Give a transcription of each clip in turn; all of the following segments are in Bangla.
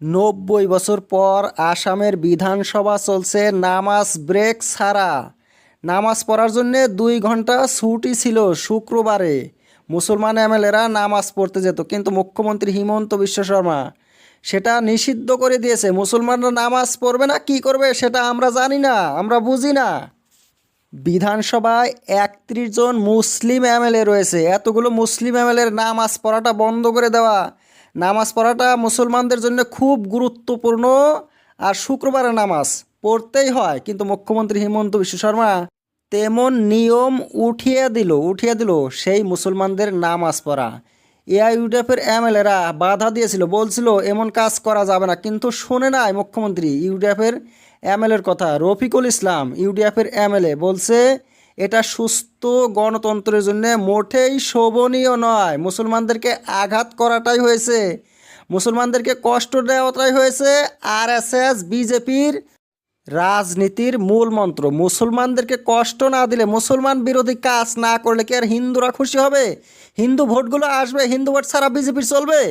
90 বছর পর আসামের বিধানসভা চলছে নামাজ ব্রেক ছাড়া। নামাজ পড়ার জন্য 2 ঘন্টা ছুটি ছিল শুক্রবারে। মুসলমান এমএলএরা নামাজ পড়তে যেত, কিন্তু মুখ্যমন্ত্রী হিমন্ত বিশ্ব শর্মা সেটা নিষিদ্ধ করে দিয়েছে। মুসলমানরা নামাজ পড়বে না, কি করবে সেটা আমরা জানি না, আমরা বুঝি না। বিধানসভায় 31 জন মুসলিম এমএলএ রয়েছে। এতগুলো মুসলিম এমএলএর নামাজ পড়াটা বন্ধ করে দেওয়া, নামাজ পড়াটা মুসলমানদের জন্য খুব গুরুত্বপূর্ণ। আর শুক্রবারে নামাজ পড়তেই হয়, কিন্তু মুখ্যমন্ত্রী হিমন্ত বিশ্ব শর্মা তেমন নিয়ম উঠিয়ে দিল সেই মুসলমানদের নামাজ পড়া। ইউডিএফের এমএলএরা বাধা দিয়েছিল, বলছিল এমন কাজ করা যাবে না, কিন্তু শোনে নাই মুখ্যমন্ত্রী ইউডিএফের এমএলএর কথা। রফিকুল ইসলাম ইউডিএফের এমএলএ বলছে এটা সুস্থ গণতন্ত্রের জন্য মোটেই শোভনীয় নয়। মুসলমানদেরকে আঘাত করাটাই হয়েছে, মুসলমানদেরকে কষ্ট দেওয়াটাই হয়েছে আরএসএস বিজেপির রাজনীতির মূল মন্ত্র। মুসলমানদেরকে কষ্ট না দিলে, মুসলমান বিরোধী কাজ না করলে কি আর হিন্দুরা খুশি হবে? হিন্দু ভোটগুলো আসবে, হিন্দু ভোট ছাড়া বিজেপির চলবে?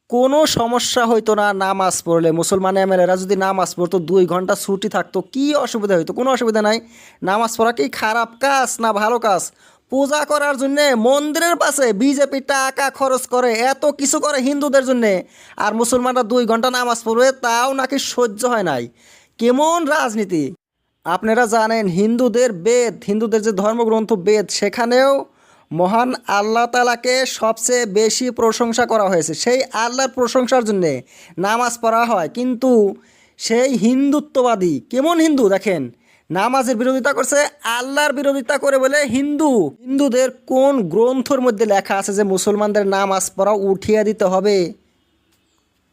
কোনো সমস্যা হইতো না নামাজ পড়লে। মুসলমান এমএলএরা যদি নামাজ পড়তো, 2 ঘন্টা ছুটি থাকতো, কি অসুবিধা হইতো? কোনো অসুবিধা নাই। নামাজ পড়া কি খারাপ কাজ না ভালো কাজ? পূজা করার জন্যে মন্দিরের পাশে বিজেপি টাকা খরচ করে, এত কিছু করে হিন্দুদের জন্যে, আর মুসলমানরা 2 ঘন্টা নামাজ পড়বে তাও নাকি সহ্য হয় নাই। কেমন রাজনীতি! আপনারা জানেন হিন্দুদের বেদ, হিন্দুদের যে ধর্মগ্রন্থ বেদ, সেখানেও মহান আল্লাহ তাআলাকে সবচেয়ে বেশি প্রশংসা করা হয়েছে। সেই আল্লাহর প্রশংসার জন্যে নামাজ পড়া হয়, কিন্তু সেই হিন্দুত্ববাদী কেমন হিন্দু দেখেন, নামাজের বিরোধিতা করছে, আল্লাহর বিরোধিতা করে বলে হিন্দু। হিন্দুদের কোন গ্রন্থের মধ্যে লেখা আছে যে মুসলমানদের নামাজ পড়া উঠিয়ে দিতে হবে?